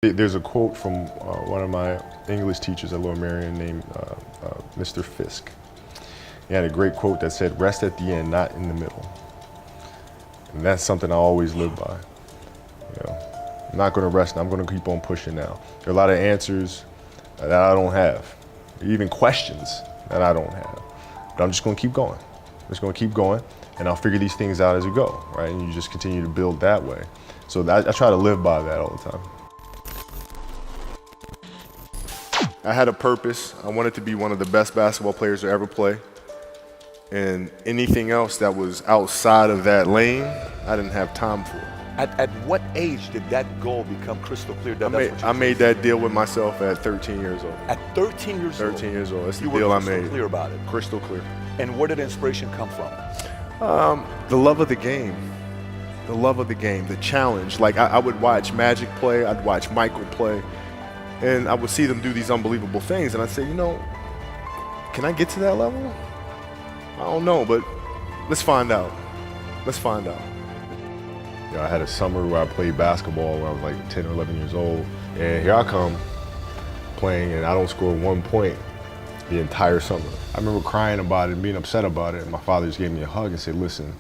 There's a quote from one of my English teachers at Lower Merion named Mr. Fisk. He had a great quote that said, "Rest at the end, not in the middle." And that's something I always live by. I'm not going to rest, I'm going to keep on pushing now. There are a lot of answers that I don't have, even questions that I don't have. But I'm just going to keep going. I'm just going to keep going, and I'll figure these things out as we go, right? And you just continue to build that way. So I try to live by that all the time. I had a purpose. I wanted to be one of the best basketball players to ever play. And anything else that was outside of that lane, I didn't have time for. At what age did that goal become crystal clear? I made that deal with myself at 13 years old. At 13 years old? 13 years old. That's the you deal were I made. Crystal clear about it? Crystal clear. And where did inspiration come from? The love of the game. The love of the game, the challenge. Like I would watch Magic play, I'd watch Michael play, and I would see them do these unbelievable things, and I'd say, can I get to that level? I don't know, but let's find out. Let's find out. I had a summer where I played basketball when I was like 10 or 11 years old, and here I come playing, and I don't score 1 point the entire summer. I remember crying about it and being upset about it, and my father just gave me a hug and said, "Listen,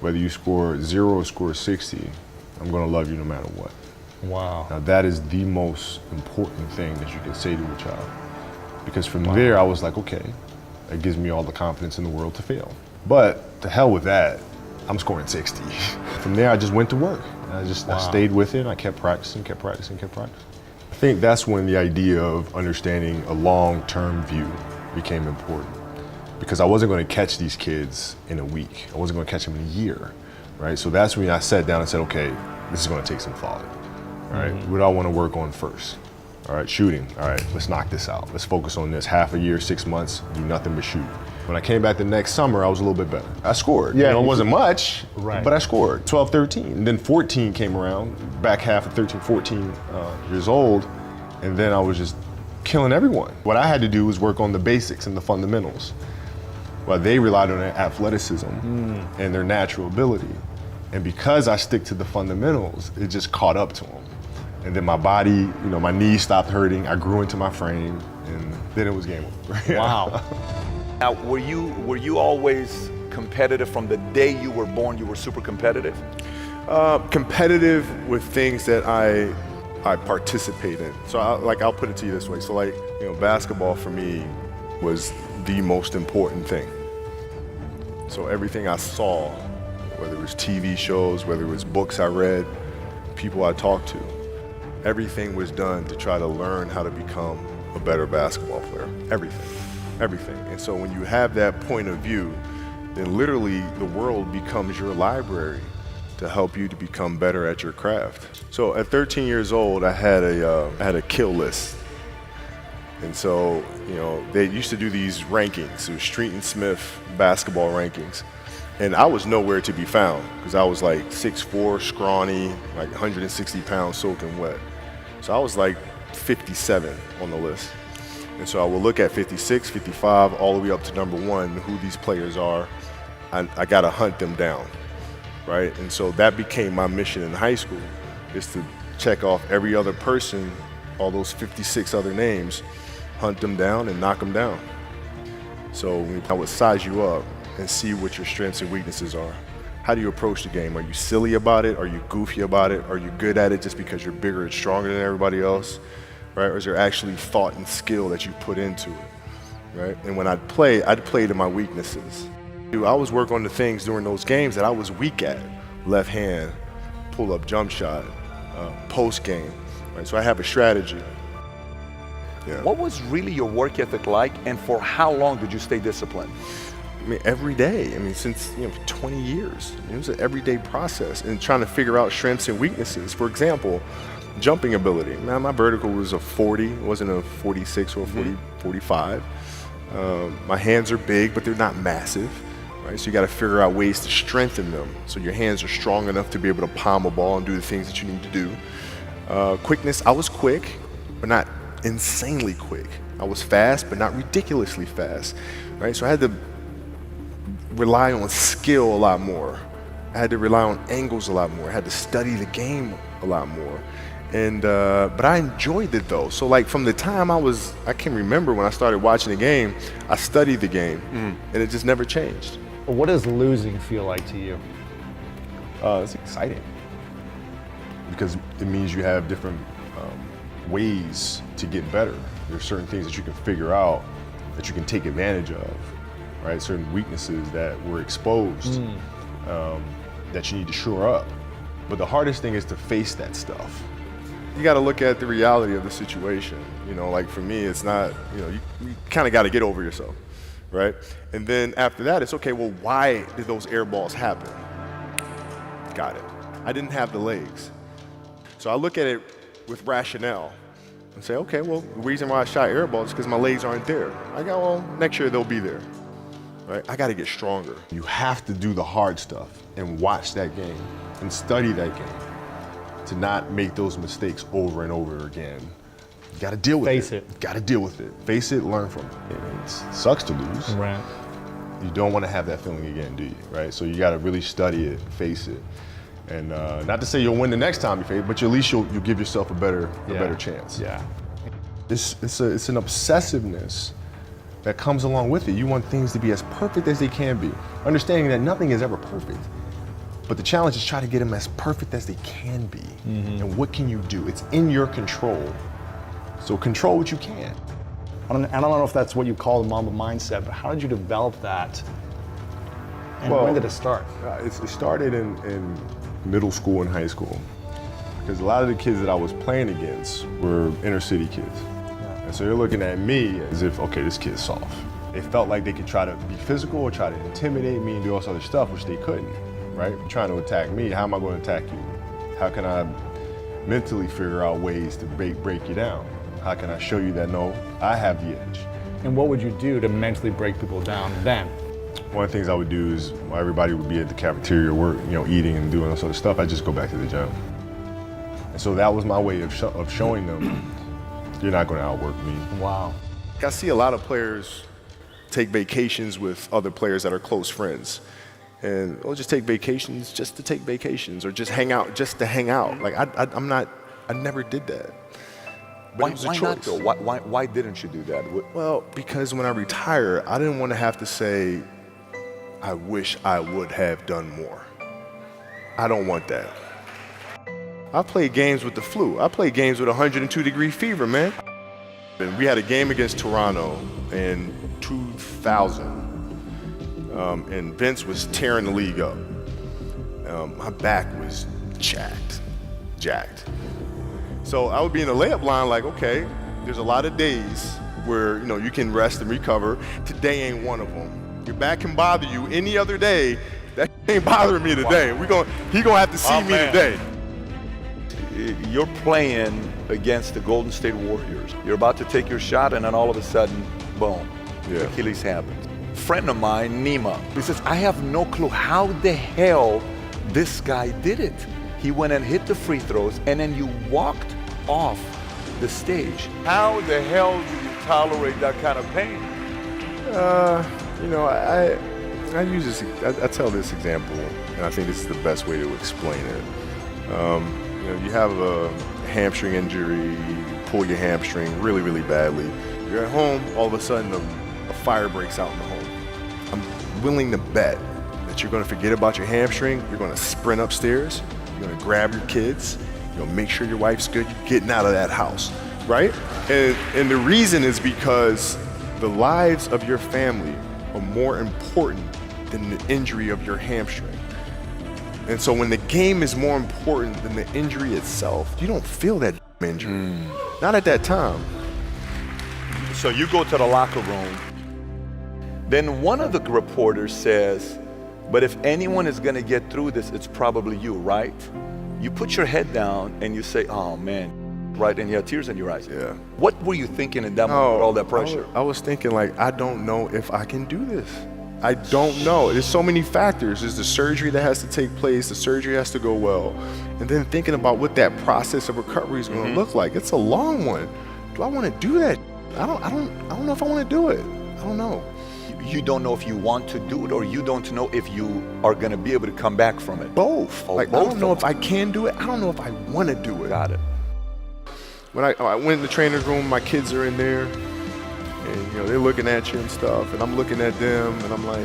whether you score 0 or score 60, I'm gonna love you no matter what." Wow. Now that is the most important thing that you can say to a child. Because from there I was like, okay, that gives me all the confidence in the world to fail. But to hell with that, I'm scoring 60. From there I just went to work. I stayed with it, and I kept practicing. I think that's when the idea of understanding a long-term view became important. Because I wasn't going to catch these kids in a week. I wasn't going to catch them in a year, right? So that's when I sat down and said, okay, this is going to take some thought, right? What do I want to work on first? All right, shooting. All right, let's knock this out. Let's focus on this. Half a year, 6 months, do nothing but shoot. When I came back the next summer, I was a little bit better. I scored. Yeah, it wasn't much, right, but I scored. 12, 13. And then 14 came around, back half of 13, 14 years old, and then I was just killing everyone. What I had to do was work on the basics and the fundamentals. Well, they relied on their athleticism and their natural ability. And because I stick to the fundamentals, it just caught up to them. And then my body, my knees stopped hurting, I grew into my frame, and then it was game over. Wow. Now, were you always competitive from the day you were born? You were super competitive? Competitive with things that I participate in. So I'll put it to you this way. So basketball for me was the most important thing. So everything I saw, whether it was TV shows, whether it was books I read, people I talked to, everything was done to try to learn how to become a better basketball player. Everything. And so when you have that point of view, then literally the world becomes your library to help you to become better at your craft. So at 13 years old, I had a kill list. And so, they used to do these rankings. It was Street and Smith basketball rankings. And I was nowhere to be found because I was like 6'4", scrawny, like 160 pounds soaking wet. So I was like 57 on the list. And so I will look at 56, 55, all the way up to number 1, who these players are. I gotta hunt them down, right? And so that became my mission in high school, is to check off every other person, all those 56 other names, hunt them down and knock them down. So I would size you up and see what your strengths and weaknesses are. How do you approach the game? Are you silly about it? Are you goofy about it? Are you good at it just because you're bigger and stronger than everybody else? Right? Or is there actually thought and skill that you put into it? Right? And when I'd play to my weaknesses. I always work on the things during those games that I was weak at. Left hand, pull up jump shot, post game. Right? So I have a strategy. Yeah. What was really your work ethic like, and for how long did you stay disciplined? Every day. Since 20 years. It was an everyday process, and trying to figure out strengths and weaknesses. For example, jumping ability. Now, my vertical was a 40, it wasn't a 46 or a 45. My hands are big, but they're not massive. Right? So you got to figure out ways to strengthen them so your hands are strong enough to be able to palm a ball and do the things that you need to do. Quickness, I was quick, but not insanely quick. I was fast, but not ridiculously fast. Right? So I had to rely on skill a lot more. I had to rely on angles a lot more. I had to study the game a lot more. And but I enjoyed it though. So like from the time I can remember when I started watching the game, I studied the game, and it just never changed. What does losing feel like to you? It's exciting because it means you have different ways to get better. There's certain things that you can figure out that you can take advantage of, right? Certain weaknesses that were exposed that you need to shore up. But the hardest thing is to face that stuff. You got to look at the reality of the situation. You know, like for me, it's not, you kind of got to get over yourself, right? And then after that, it's okay, well, why did those air balls happen? Got it. I didn't have the legs. So I look at it with rationale and say, okay, well, the reason why I shot air balls is because my legs aren't there. I go, well, next year they'll be there, right? I got to get stronger. You have to do the hard stuff and watch that game and study that game to not make those mistakes over and over again. You got to deal with it. Face it. Got to deal with it. Face it, learn from it. And it sucks to lose. Right. You don't want to have that feeling again, do you? Right? So you got to really study it, face it. And not to say you'll win the next time you face it, but at least you'll give yourself a better chance. Yeah. It's an obsessiveness that comes along with it. You want things to be as perfect as they can be, understanding that nothing is ever perfect. But the challenge is try to get them as perfect as they can be. And what can you do? It's in your control. So control what you can. I don't know if that's what you call the Mamba mindset, but how did you develop that? And Well, when did it start? It started in middle school and high school. Because a lot of the kids that I was playing against were inner city kids. And so they're looking at me as if, okay, this kid's soft. They felt like they could try to be physical or try to intimidate me and do all this other stuff, which they couldn't. Right? You're trying to attack me, how am I going to attack you? How can I mentally figure out ways to break you down? How can I show you that, no, I have the edge? And what would you do to mentally break people down then? One of the things I would do is while everybody would be at the cafeteria work, eating and doing all sort of stuff, I'd just go back to the gym. And so that was my way of showing them, you're not going to outwork me. Wow. I see a lot of players take vacations with other players that are close friends. And we'll just take vacations just to take vacations or just hang out just to hang out. Like I never did that. But it was a Why not choice. though? Why didn't you do that? Well, because when I retire, I didn't want to have to say, I wish I would have done more. I don't want that. I played games with the flu. I played games with 102-degree fever, man. And we had a game against Toronto in 2000. And Vince was tearing the league up. My back was jacked. So I would be in the layup line like, okay, there's a lot of days where you can rest and recover. Today ain't one of them. Your back can bother you any other day. That ain't bothering me today. He gonna have to see me today. You're playing against the Golden State Warriors. You're about to take your shot, and then all of a sudden, boom, Achilles happens. Friend of mine, Nima, he says, I have no clue how the hell this guy did it. He went and hit the free throws, and then you walked off the stage. How the hell do you tolerate that kind of pain? I use this. I tell this example, and I think this is the best way to explain it. You have a hamstring injury, you pull your hamstring really, really badly. You're at home, all of a sudden a fire breaks out in the home. I'm willing to bet that you're going to forget about your hamstring. You're going to sprint upstairs. You're going to grab your kids. You're going to make sure your wife's good. You're getting out of that house, right? And the reason is because the lives of your family are more important than the injury of your hamstring. And so when the game is more important than the injury itself, you don't feel that injury. Not at that time. So you go to the locker room. Then one of the reporters says, but if anyone is going to get through this, it's probably you, right? You put your head down and you say, oh man, right? And you have tears in your eyes. Yeah. What were you thinking in that moment with all that pressure? I was thinking like, I don't know if I can do this. I don't know. There's so many factors. There's the surgery that has to take place. The surgery has to go well. And then thinking about what that process of recovery is going to look like. It's a long one. Do I want to do that? I don't know if I want to do it. I don't know. You don't know if you want to do it, or you don't know if you are going to be able to come back from it. Both. Oh, like, both I don't know if I can do it. I don't know if I want to do it. Got it. when I went in the trainer's room, my kids are in there, and they're looking at you and stuff, and I'm looking at them, and I'm like,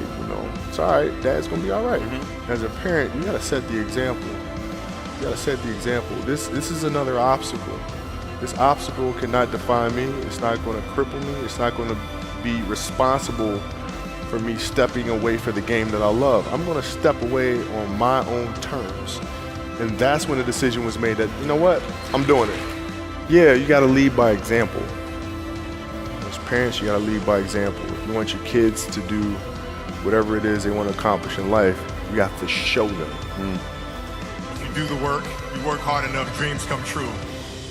it's all right, Dad's gonna be all right. As a parent, you gotta set the example. You gotta set the example. This is another obstacle. This obstacle cannot define me. It's not gonna cripple me. It's not gonna be responsible for me stepping away for the game that I love. I'm gonna step away on my own terms. And that's when the decision was made that, you know what, I'm doing it. Yeah, you gotta lead by example. As parents, you gotta lead by example. If you want your kids to do whatever it is they want to accomplish in life, you have to show them. If you do the work, you work hard enough, dreams come true.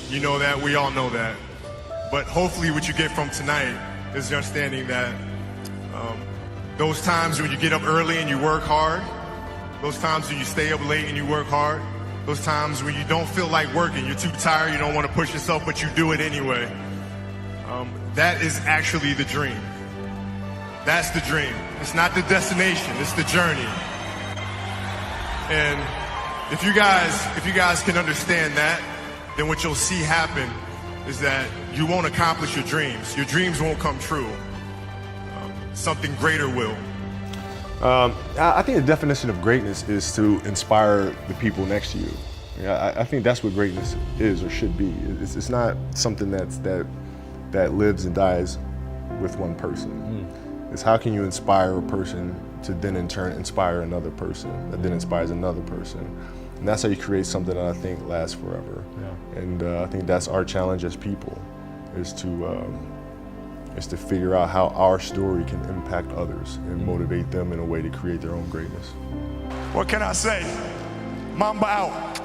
You know that, we all know that. But hopefully what you get from tonight is the understanding that those times when you get up early and you work hard, those times when you stay up late and you work hard, those times when you don't feel like working, you're too tired, you don't want to push yourself, but you do it anyway. That is actually the dream. That's the dream. It's not the destination, it's the journey. And if you guys can understand that, then what you'll see happen is that you won't accomplish your dreams. Your dreams won't come true. Something greater will. I think the definition of greatness is to inspire the people next to you. I think that's what greatness is or should be. It's not something that lives and dies with one person. It's how can you inspire a person to then in turn inspire another person that then inspires another person. And that's how you create something that I think lasts forever. Yeah. And I think that's our challenge as people, is to figure out how our story can impact others and motivate them in a way to create their own greatness. What can I say? Mamba out.